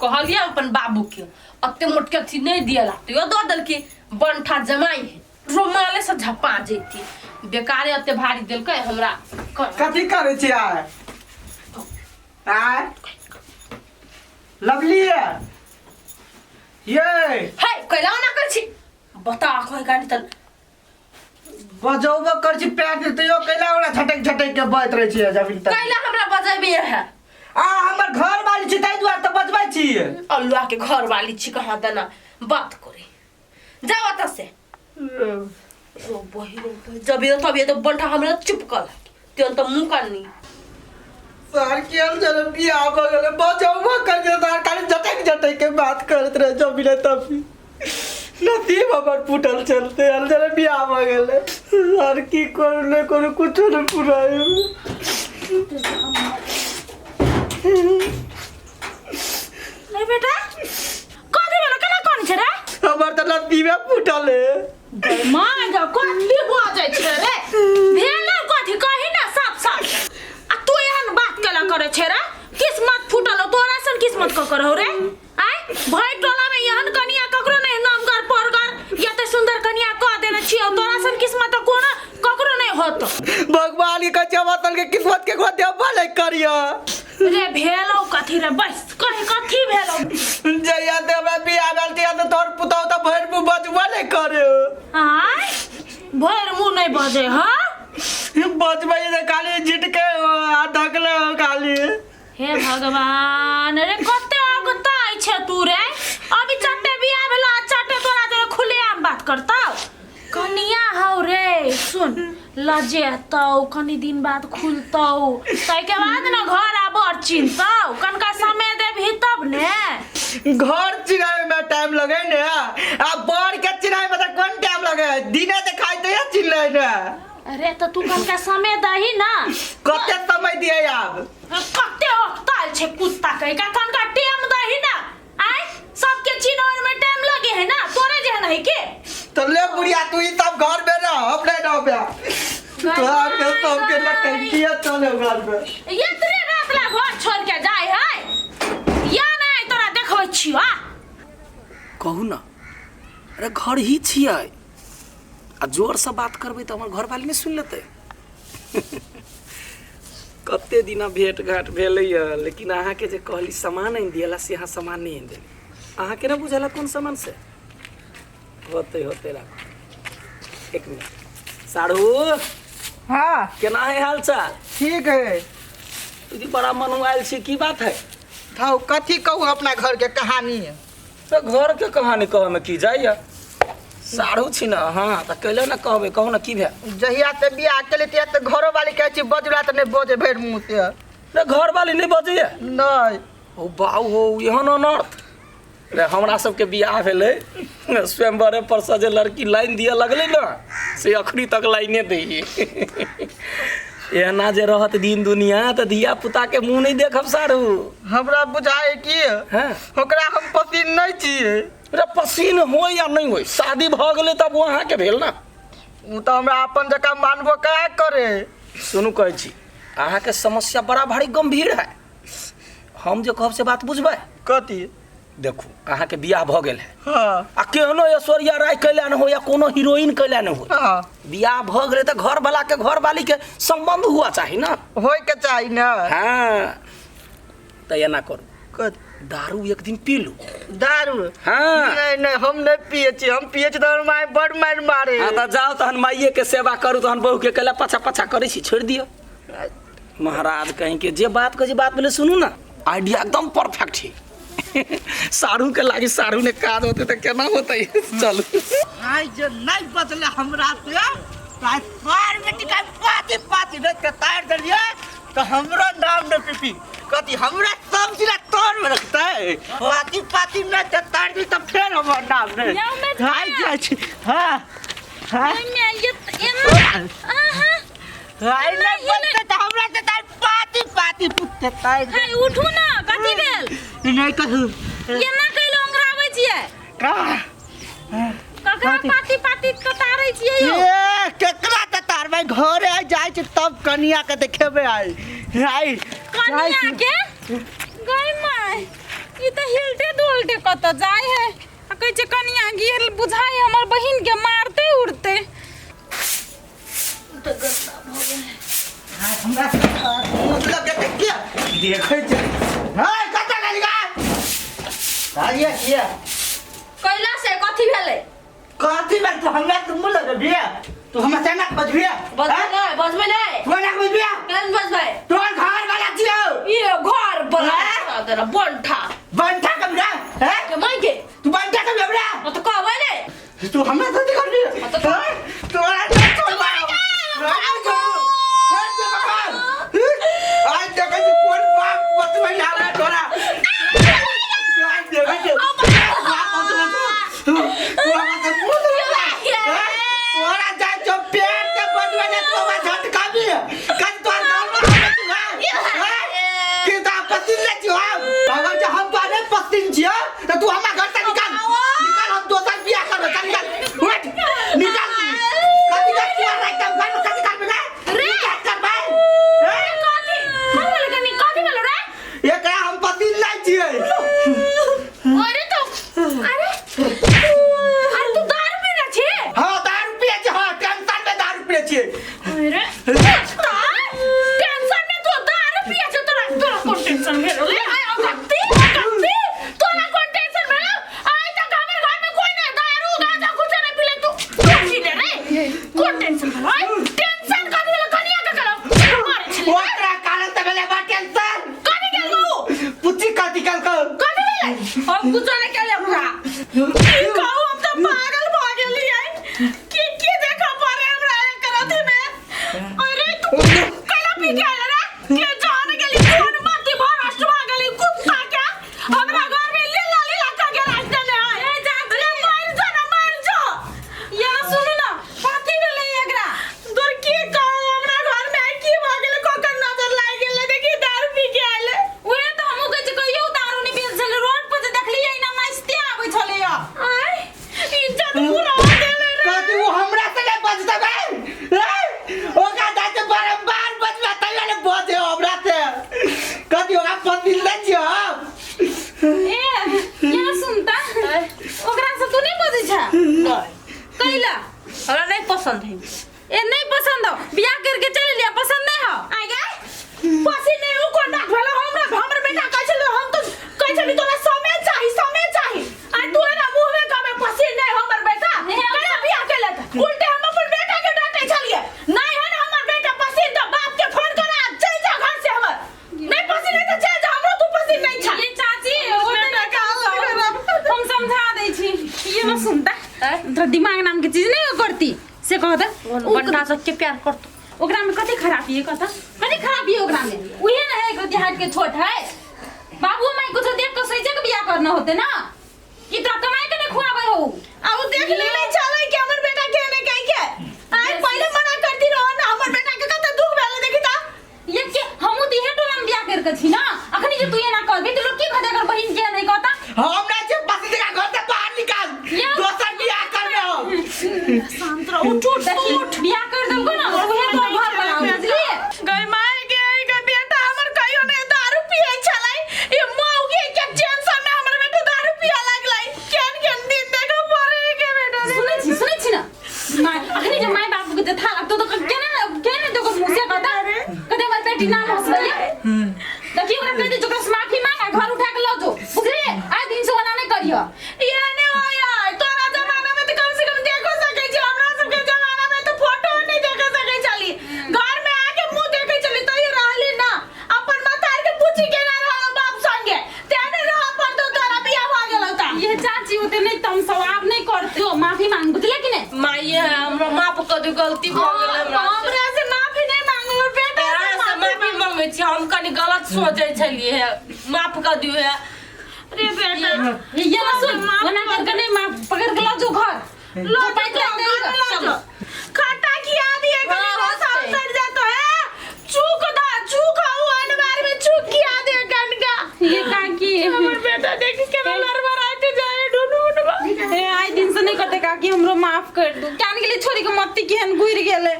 कहलिए अपन बाबू के अत्ते मोट के अथी नहीं दिया लागते यो दो दल के बनठा जमाई है रोमाले से झपा जेती बेकारे अत्ते भारी दिल के हमरा कथी करे छी आय लवली ये हे कैला ना कर छी बता कोई गाड़ी तल बजौबो कर छी पैर दे तो कैला ओला झटक झटक के बजत रहे छी जमीन तक कैला हमरा बजाबे है हमर घर वाली छी तै दुआर त बजबै छी अल्लाह के घर वाली छी कहां देना बात करे जाओ त से ओ बहिरो जब ये तब ये तो बंठा हमरा चुप कर ते तो मुंह कानी सर के अंदर बिया बगल बजौबो कर दे तार खाली झटक झटक के बात करत रहे जमीन तब नसीब हमर फुटल चलते अंदर बिया बगल सर की करले कोनो कुछ न पुरायो नहीं बेटा कथि भेल केना कोन छ रे हमर त नसीबे फुटल है मां जा कथि हो जाय छ रे भेल कथि कहि ना साफ साफ आ तू एहन बात केला करे छ रे किस्मत फुटल तोरा सन किस्मत क करौ रे आय भाई टोला में एहन कनिया ककरो नहीं नामगर परगर या त सुंदर कनिया क देने छियो तोरा सन किस्मत कोन ककरो नहीं होत भगवान के कचवातल के किस्मत के को देबा नहीं करियो रे भेलो कथि रे बस कहि कथि भेलो जया देबा बिया गलती त तोर पुतौ त भैर मु बजबा नहीं करे आय भैर मु नहीं बजे हां बजबै त काली जिटके आ ढकले काली हे भगवान रे कते अगताई छे तू रे अभी चट्टे बिया भेलो चट्टे तोरा जो खुले आम बात करता कनिया हौ रे सुन लजे तो कनी दिन बाद खुलतो तई के बाद न घर आबर चिंतौ कनका समय दे भी तब ने घर चिराए में टाइम लगे ने आ बड़ के चिराए में त कोन टाइम लगे दिने त खाइ त चिल्लै ने अरे तो तू कनका समय दही ना कते समय दिए आब कते वक्ताल छे कुत्ता कहे का कनका टाइम दही ना आय सबके चिनौर में टाइम लगे है ना तोरे जे नहीं के तो ले बुढ़िया तू ही सब घर में रह अपने ना पे तोहार के सब के लटकिया चले घर में ये तेरे रात ला घर छोड़ के जाय है या नहीं तोरा देखबै छियो कहू ना अरे घर ही छियै आ जोर से बात करबै तो हमर घर वाली नहीं सुन लेते कते दिना भेट घाट भेलैया लेकिन अहाँ के जे कहली सामान नहीं दियला से अहाँ सामान नहीं देली अहाँ के ना बुझला कौन सामान से होते होते रख एक मिनट साढ़ू हां केना है हाल चाल ठीक है तुझी बड़ा मनवाइल छी की बात है थाउ कथी कहू अपना घर के कहानी है तो घर के कहानी कहे में की जाइया साढ़ू छी ना हां त कैले ना कहबे कहू ना की भे जहिया से बियाह केले तिया त घरो वाली कहै छी बजला त नहीं बोझे भैर मुंह से रे घर वाली नहीं बजिए नहीं ओ बाऊ हो एहन अनर्थ रे हमरा सबके बियाह भेलै स्वयंवरे पर से जे लड़की लाइन दिए लगलै ना से अखरी तक लाइने दैये एना जे रहत दिन दुनिया त धिया पुता के मुंह नहीं देखब साढ़ू हमरा बुझाए की हैं ओकरा हम पसीन नहीं छिए रे पसीन हो या नहीं हो शादी भ गेलै तब वहां के भेल ना उ त हमरा अपन जका मानबो का करे सुनू कहै छी अहाँ के समस्या बड़ा भारी गंभीर है हम जो कहब से बात बुझबै कथी देखू अहाँ के बियाह भ गेल है हां आ केहनो ऐश्वर्या राय कैलान हो या कोनो हीरोइन कैलान हो हां बियाह भ गेलै त घर वाला के घर वाली के संबंध हुआ चाहिए ना होय के चाहिए ना हां त एना करू कथी दारू एक दिन पी लू दारू हां नहीं नहीं हम नहीं पिए छी हम पिए छी त माय बड़ मार मारे हां त जाओ तहन माइये के सेवा करू तहन बहू के कैला पछा पछा करै छी छोड़ दियो महाराज कहीं के जे बात को जे बात बोले सुनू ना आइडिया एकदम परफेक्ट है सारू के लागी सारू ने काज होते तो केना होते चल आई जे नहीं बदले हमरा से काय पार में टिका पाती पाती देख के तार दलिए तो हमरा नाम न पीपी कथी हमरा सब जिला तोर में रखता है पाती पाती में ते तार दी तो फिर हमर नाम नहीं हाय जाय छी हां हां हाय नहीं बोलते तो हमरा से तार पाती पाती पुत्ते तार हाय उठू ना कथि भेल नहीं कहू केना कैलो अंगराबै छियै का ककरा पाती पाती ततारै छियै यौ ए केकरा ततारबै घरे जाय छी तब कनिया के देखेबै आई कनिया के गई माय ई त हिल कत जाए है कह छे कनिया गिर बुझाए हमर बहिन के मारते उड़ते तो गंदा भ गए हमरा मतलब क्या देखे छे हाय कत गली गा आइए किया कैला से कथी भेले कथी बात तो हमरा तुम लग बिया तू हमरा सेना बजबिया बजबे नहीं तू ना बजबिया केन बजबे तोर घर वाला छियो ये घर बना तेरा बंठा बंठा कबरा हैं के मैं के तू बंठा कबरा तो कहबे ने तू हमरा तो कर दिया तोरा तो छोड़ मारो आज जगह से कौन बाप बतवे लाला तोरा आज जगह से तोरा जा जो पेट के बदवे ने तो बा झटका भी कन तोर घर में कि ता पतिन ले जो अगर जो हम बाने पतिन छियो तो तू हमरा घर से निकाल हम दोसर बियाह करबे निकाल उठ निकाल कथि का तू राइट हम घर में कथि करबे ना रे करबे कथी भेलो रे एकरा हम पतिन ले छियै अरे तो अरे तू दारू पीना छे हां दारू पिए छी हां टेंशन में दारू पिए छी अरे टेंशन में तू दारू पिए छे तोरा कोन टेंशन भेलो ले आय कत्ती तोरा कोन टेंशन भेलो आय तक हमर घर में कोई नहीं दारू गांजा कुछ नहीं पीले तू पी ले रे कोन टेंशन भेलो आय टेंशन कर भेलो कनिया का करो मारे छे ओकरा कारण त भेले बा टेंशन कथी गेलौ पुची कथि कल कथी भेलै हम कुछ नहीं केले हमरा की कहू हम तो पागल भ गेली है की देखा पारे हमरा करत में अरे तू कला पी के आला रे के जान गेली कोन बाती भरष्ट भ गेली कुत्ता के हमरा घर में ले लाली लगा के राख देले है ए जा रे मार जा ये सुन ना पाती भेले एकरा दूर की कहू हमरा घर में की भ गेले कोकर नजर लाग गेले देखी दारू पी के आले ओए तो हमहु कह कहियो दारू नहीं पील छले रोड पर से देखलिए ना मस्ती आबै छले आय इज्जत पूरा हो गेले रे कथि वो हमरा से ले बज देबे ओका दाते बारंबार बजवा तैयार बजे हमरा से कथि ओका पतिन ले छियो ए ये सुनता ओकरा से तू नहीं बजे छ कैला हमरा नहीं पसंद है ए नहीं पसंद हो बियाह करके चले लिया पसंद नहीं हो आ गए पसंद नहीं उ कोन डाक भेलो हमर बेटा कहै छले हम तो कहै छली तोरा समय चाहि आ तू ना मुंह में कमे पसंद नहीं हमर बेटा केना बियाह केले त उल्टे हम अपन बेटा के डांटे छलिए नहीं है ना हमर बेटा पसंद तो बाप के फोन करा चल जा घर से हमर नहीं पसंद है तो चल जा हमरो तू पसंद नहीं छ ये चाची हम समझा दै छी ये न सुनता तो दिमाग नाम के चीज नहीं करती से कहता बंटा सब के प्यार करतो ओकरा में कथी खराबी है कहता कथी खराबी है ओकरा में उहे ना है कथी हाथ के छोट है बाबू माई कुछ देख के सही जगह बियाह करना होते ना कि तो कमाई के नहीं खुआबे हो आ उ देख ले नहीं चले कि हमर बेटा के नहीं कहि के आय पहले मना करती रहो ना हमर बेटा के कते दुख भेले देखी ता ये के हमू दिहे टोला में बियाह कर के छी ना अखनी जे तू ये ना करबी तो लोग की भजा कर बहिन के नहीं कहता हमरा से पतिन का घर से बाहर निकाल दोसर बियाह करबे हो शांत रहो उठ बियाह कर दबो ना उहे तो घर बनाओ बुझलिए गई मार के आई का बेटा हमर कहियो नहीं दारू पिए छलै ये मौगी के टेंशन में हमर बेटा दारू पिए लागलै केन दिन देखो परे के बेटा सुनै छी ना माय अखनी जे माय बाप के था लगतो तो केने तो को मुसे कहता कदे मत बेटी नाम हसबैया देखिए ओकरा कहते जो से माफी मांगा घर उठा के लो जो बुझलिए आज दिन से वाला नहीं करियो ये ने होया तोरा जमाना में तो कम से कम देखो सकै छी हमरा सब के जमाना में तो फोटो नहीं देख सकै छली घर में आके मुंह देखे चली तो ये रहली ना अपन मतार के पूछी के ना रहलो बाप संगे तेने रह पर तो तोरा बियाह भ गेलौ ता ये चाची होते नहीं तुम सवाब नहीं करते हो माफी मांग बुझले कि नहीं माई हमरा माफ कर दे गलती भ गेल हमरा से माफी नहीं मांगलो बेटा से माफी मांगे छी हम कनी गलत सोचै छलिए माफ कर दियो है अरे बेटा ये ना सुन वना करके नहीं माफ पकड़ के लो जो घर लो पैक ले चलो खट्टा खिया दिए कनी साफ कर जातो है चूक आओ अनवार में चूक खिया दे गंगा ये काकी हमर बेटा देख के लड़वा आते जाए ढूंढ ए आई दिन से नहीं करते काकी हमरो माफ कर दो कान के लिए छोरी के मत्ती केहन गुइर गेले